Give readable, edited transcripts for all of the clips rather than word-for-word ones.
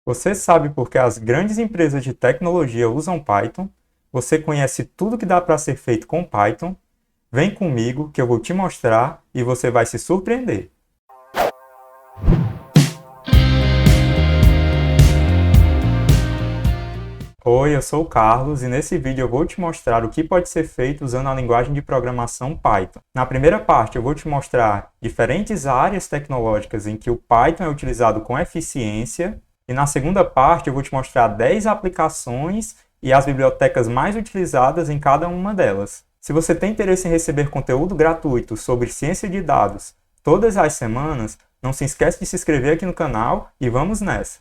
Você sabe por que as grandes empresas de tecnologia usam Python? Você conhece tudo que dá para ser feito com Python? Vem comigo que eu vou te mostrar e você vai se surpreender. Oi, eu sou o Carlos e nesse vídeo eu vou te mostrar o que pode ser feito usando a linguagem de programação Python. Na primeira parte eu vou te mostrar diferentes áreas tecnológicas em que o Python é utilizado com eficiência e na segunda parte eu vou te mostrar 10 aplicações e as bibliotecas mais utilizadas em cada uma delas. Se você tem interesse em receber conteúdo gratuito sobre ciência de dados todas as semanas, não se esquece de se inscrever aqui no canal e vamos nessa!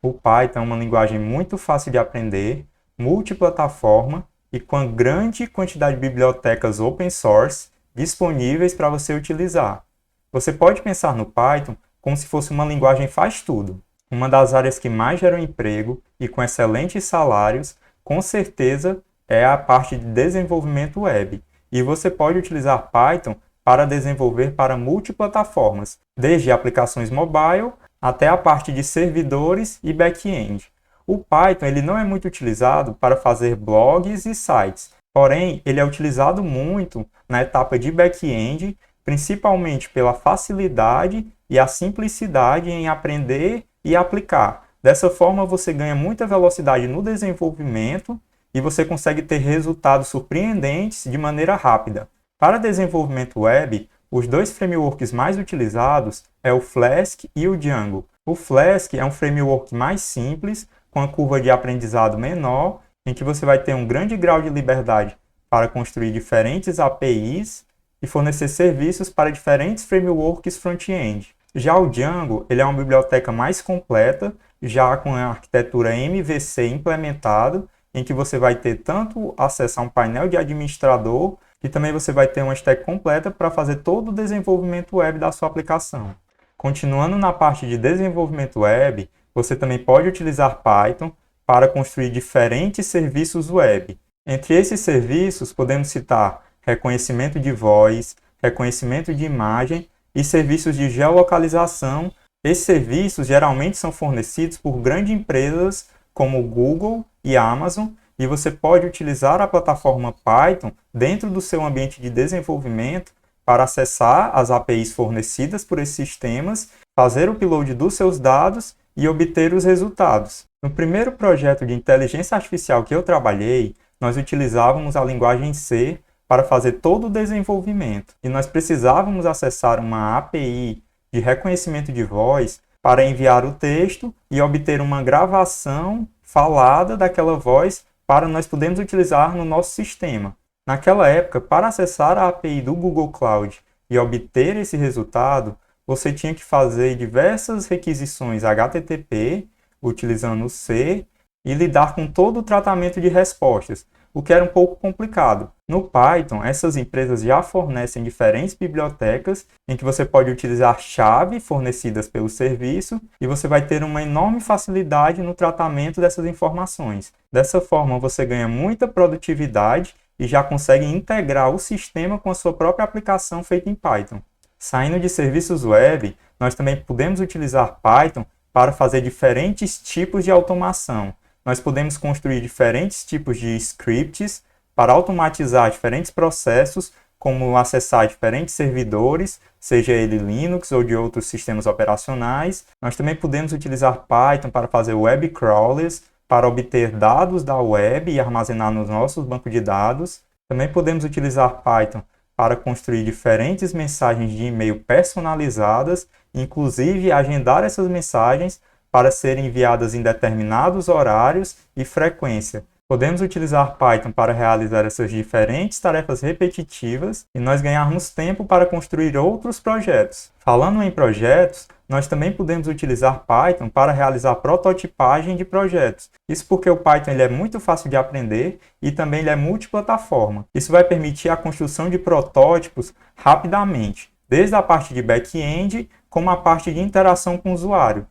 O Python é uma linguagem muito fácil de aprender, multiplataforma e com grande quantidade de bibliotecas open source disponíveis para você utilizar. Você pode pensar no Python como se fosse uma linguagem faz-tudo. Uma das áreas que mais geram emprego e com excelentes salários, com certeza, é a parte de desenvolvimento web. E você pode utilizar Python para desenvolver para multiplataformas, desde aplicações mobile até a parte de servidores e back-end. O Python ele não é muito utilizado para fazer blogs e sites, porém ele é utilizado muito na etapa de back-end, principalmente pela facilidade e a simplicidade em aprender e aplicar. Dessa forma você ganha muita velocidade no desenvolvimento e você consegue ter resultados surpreendentes de maneira rápida. Para desenvolvimento web, os dois frameworks mais utilizados é o Flask e o Django. O Flask é um framework mais simples, com a curva de aprendizado menor, em que você vai ter um grande grau de liberdade para construir diferentes APIs e fornecer serviços para diferentes frameworks front-end. Já o Django ele é uma biblioteca mais completa, já com a arquitetura MVC implementada, em que você vai ter tanto acesso a um painel de administrador, e também você vai ter uma stack completa para fazer todo o desenvolvimento web da sua aplicação. Continuando na parte de desenvolvimento web, você também pode utilizar Python para construir diferentes serviços web. Entre esses serviços, podemos citar reconhecimento de voz, reconhecimento de imagem e serviços de geolocalização. Esses serviços geralmente são fornecidos por grandes empresas como Google e Amazon, e você pode utilizar a plataforma Python dentro do seu ambiente de desenvolvimento para acessar as APIs fornecidas por esses sistemas, fazer o upload dos seus dados e obter os resultados. No primeiro projeto de inteligência artificial que eu trabalhei, nós utilizávamos a linguagem C para fazer todo o desenvolvimento e nós precisávamos acessar uma API de reconhecimento de voz para enviar o texto e obter uma gravação falada daquela voz para nós podermos utilizar no nosso sistema. Naquela época, para acessar a API do Google Cloud e obter esse resultado, você tinha que fazer diversas requisições HTTP, utilizando o C, e lidar com todo o tratamento de respostas, o que era um pouco complicado. No Python, essas empresas já fornecem diferentes bibliotecas em que você pode utilizar chaves fornecidas pelo serviço e você vai ter uma enorme facilidade no tratamento dessas informações. Dessa forma, você ganha muita produtividade e já consegue integrar o sistema com a sua própria aplicação feita em Python. Saindo de serviços web, nós também podemos utilizar Python para fazer diferentes tipos de automação. Nós podemos construir diferentes tipos de scripts para automatizar diferentes processos, como acessar diferentes servidores, seja ele Linux ou de outros sistemas operacionais. Nós também podemos utilizar Python para fazer web crawlers, para obter dados da web e armazenar nos nossos bancos de dados. Também podemos utilizar Python para construir diferentes mensagens de e-mail personalizadas, inclusive agendar essas mensagens para serem enviadas em determinados horários e frequência. Podemos utilizar Python para realizar essas diferentes tarefas repetitivas e nós ganharmos tempo para construir outros projetos. Falando em projetos, nós também podemos utilizar Python para realizar prototipagem de projetos. Isso porque o Python ele é muito fácil de aprender e também ele é multiplataforma. Isso vai permitir a construção de protótipos rapidamente, desde a parte de back-end como a parte de interação com o usuário.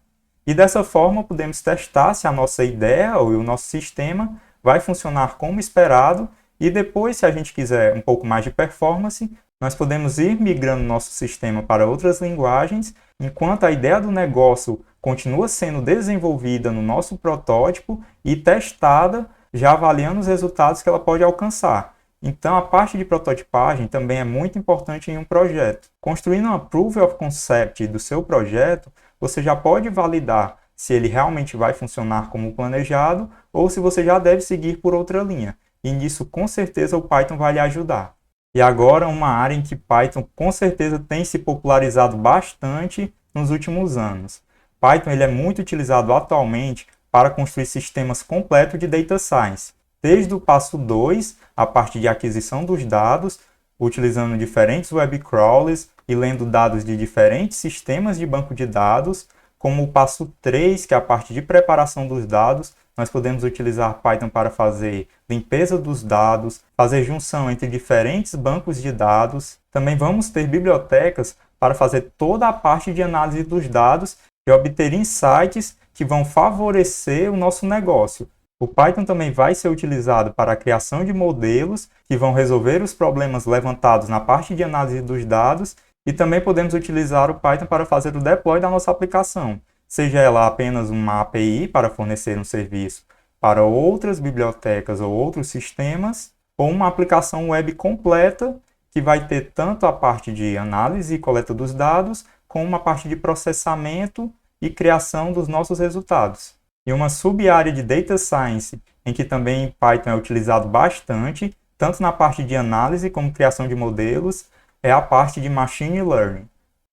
E dessa forma podemos testar se a nossa ideia ou o nosso sistema vai funcionar como esperado e depois, se a gente quiser um pouco mais de performance, nós podemos ir migrando nosso sistema para outras linguagens, enquanto a ideia do negócio continua sendo desenvolvida no nosso protótipo e testada, já avaliando os resultados que ela pode alcançar. Então, a parte de prototipagem também é muito importante em um projeto. Construindo uma Proof of Concept do seu projeto, você já pode validar se ele realmente vai funcionar como planejado ou se você já deve seguir por outra linha. E nisso, com certeza, o Python vai lhe ajudar. E agora, uma área em que Python, com certeza, tem se popularizado bastante nos últimos anos. Python ele é muito utilizado atualmente para construir sistemas completos de Data Science. Desde o passo 2, a parte de aquisição dos dados, utilizando diferentes web crawlers e lendo dados de diferentes sistemas de banco de dados, como o passo 3, que é a parte de preparação dos dados, nós podemos utilizar Python para fazer limpeza dos dados, fazer junção entre diferentes bancos de dados. Também vamos ter bibliotecas para fazer toda a parte de análise dos dados e obter insights que vão favorecer o nosso negócio. O Python também vai ser utilizado para a criação de modelos que vão resolver os problemas levantados na parte de análise dos dados e também podemos utilizar o Python para fazer o deploy da nossa aplicação, seja ela apenas uma API para fornecer um serviço para outras bibliotecas ou outros sistemas, ou uma aplicação web completa que vai ter tanto a parte de análise e coleta dos dados, como uma parte de processamento e criação dos nossos resultados. E uma sub-área de Data Science, em que também Python é utilizado bastante, tanto na parte de análise como criação de modelos, é a parte de Machine Learning.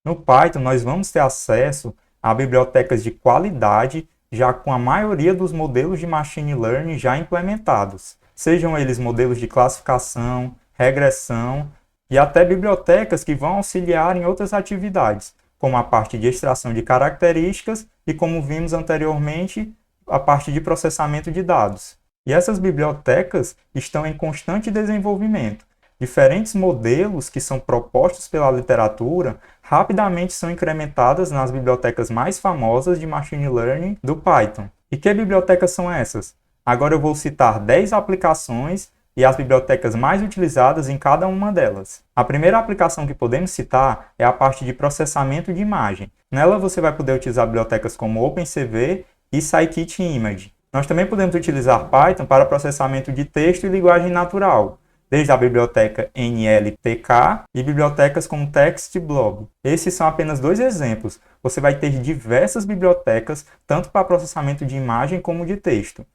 No Python, nós vamos ter acesso a bibliotecas de qualidade, já com a maioria dos modelos de Machine Learning já implementados, sejam eles modelos de classificação, regressão e até bibliotecas que vão auxiliar em outras atividades, como a parte de extração de características e, como vimos anteriormente, a parte de processamento de dados. E essas bibliotecas estão em constante desenvolvimento. Diferentes modelos que são propostos pela literatura rapidamente são incrementadas nas bibliotecas mais famosas de Machine Learning do Python. E que bibliotecas são essas? Agora eu vou citar 10 aplicações e as bibliotecas mais utilizadas em cada uma delas. A primeira aplicação que podemos citar é a parte de processamento de imagem. Nela você vai poder utilizar bibliotecas como OpenCV e Scikit-Image. Nós também podemos utilizar Python para processamento de texto e linguagem natural, desde a biblioteca NLTK e bibliotecas como TextBlob. Esses são apenas 2 exemplos. Você vai ter diversas bibliotecas, tanto para processamento de imagem como de texto.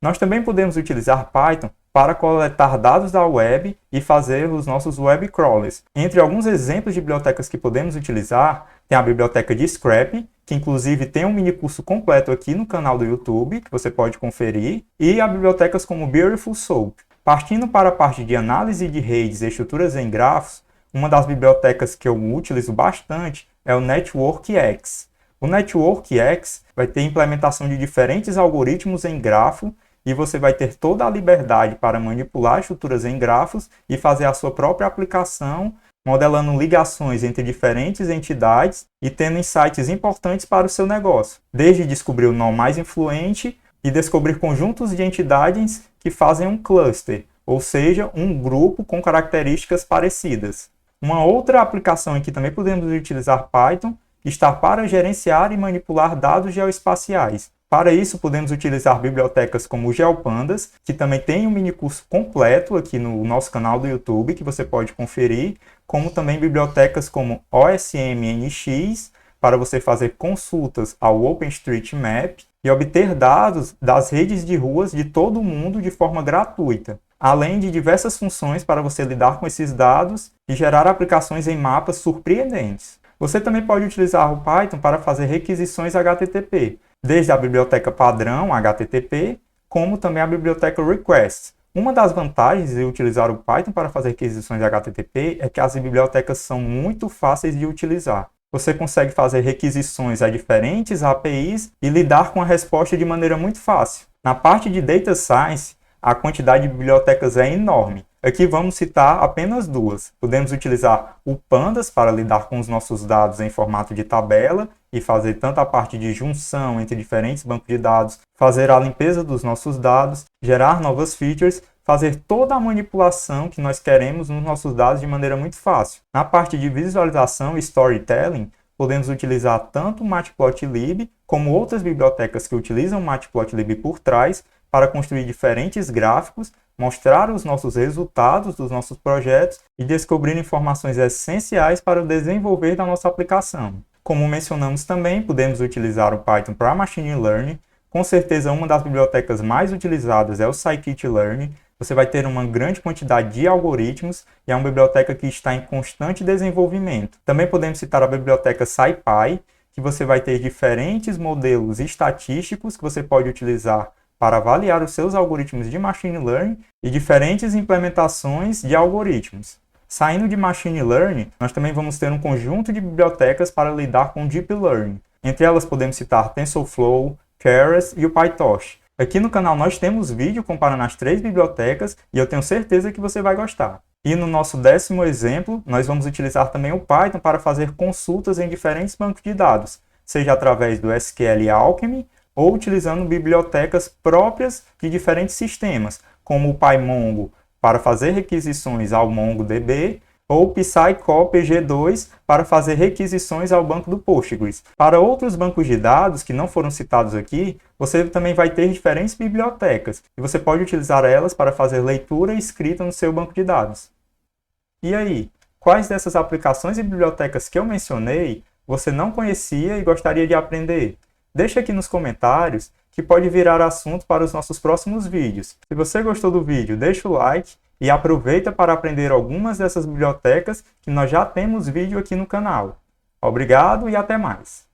Nós também podemos utilizar Python para coletar dados da web e fazer os nossos web crawlers. Entre alguns exemplos de bibliotecas que podemos utilizar, tem a biblioteca de Scrap, que inclusive tem um mini curso completo aqui no canal do YouTube, que você pode conferir, e há bibliotecas como Beautiful Soup. Partindo para a parte de análise de redes e estruturas em grafos, uma das bibliotecas que eu utilizo bastante é o NetworkX. O NetworkX vai ter implementação de diferentes algoritmos em grafo e você vai ter toda a liberdade para manipular estruturas em grafos e fazer a sua própria aplicação, modelando ligações entre diferentes entidades e tendo insights importantes para o seu negócio, desde descobrir o nó mais influente e descobrir conjuntos de entidades que fazem um cluster, ou seja, um grupo com características parecidas. Uma outra aplicação em que também podemos utilizar Python está para gerenciar e manipular dados geoespaciais. Para isso, podemos utilizar bibliotecas como o GeoPandas, que também tem um mini curso completo aqui no nosso canal do YouTube, que você pode conferir, como também bibliotecas como OSMNX, para você fazer consultas ao OpenStreetMap e obter dados das redes de ruas de todo o mundo de forma gratuita, além de diversas funções para você lidar com esses dados e gerar aplicações em mapas surpreendentes. Você também pode utilizar o Python para fazer requisições HTTP, desde a biblioteca padrão HTTP, como também a biblioteca Request. Uma das vantagens de utilizar o Python para fazer requisições HTTP é que as bibliotecas são muito fáceis de utilizar. Você consegue fazer requisições a diferentes APIs e lidar com a resposta de maneira muito fácil. Na parte de Data Science, a quantidade de bibliotecas é enorme. Aqui vamos citar apenas 2. Podemos utilizar o Pandas para lidar com os nossos dados em formato de tabela e fazer tanto a parte de junção entre diferentes bancos de dados, fazer a limpeza dos nossos dados, gerar novas features, fazer toda a manipulação que nós queremos nos nossos dados de maneira muito fácil. Na parte de visualização e storytelling, podemos utilizar tanto o Matplotlib como outras bibliotecas que utilizam o Matplotlib por trás para construir diferentes gráficos, mostrar os nossos resultados dos nossos projetos e descobrir informações essenciais para o desenvolver da nossa aplicação. Como mencionamos também, podemos utilizar o Python para Machine Learning. Com certeza, uma das bibliotecas mais utilizadas é o Scikit-learn. Você vai ter uma grande quantidade de algoritmos e é uma biblioteca que está em constante desenvolvimento. Também podemos citar a biblioteca SciPy, que você vai ter diferentes modelos estatísticos que você pode utilizar para avaliar os seus algoritmos de Machine Learning e diferentes implementações de algoritmos. Saindo de Machine Learning, nós também vamos ter um conjunto de bibliotecas para lidar com Deep Learning. Entre elas podemos citar TensorFlow, Keras e o PyTorch. Aqui no canal nós temos vídeo comparando as 3 bibliotecas e eu tenho certeza que você vai gostar. E no nosso 10º exemplo, nós vamos utilizar também o Python para fazer consultas em diferentes bancos de dados, seja através do SQL Alchemy ou utilizando bibliotecas próprias de diferentes sistemas, como o PyMongo para fazer requisições ao MongoDB ou PsyCopG2 para fazer requisições ao banco do Postgres. Para outros bancos de dados que não foram citados aqui, você também vai ter diferentes bibliotecas e você pode utilizar elas para fazer leitura e escrita no seu banco de dados. E aí, quais dessas aplicações e bibliotecas que eu mencionei você não conhecia e gostaria de aprender? Deixa aqui nos comentários que pode virar assunto para os nossos próximos vídeos. Se você gostou do vídeo, deixa o like e aproveita para aprender algumas dessas bibliotecas que nós já temos vídeo aqui no canal. Obrigado e até mais!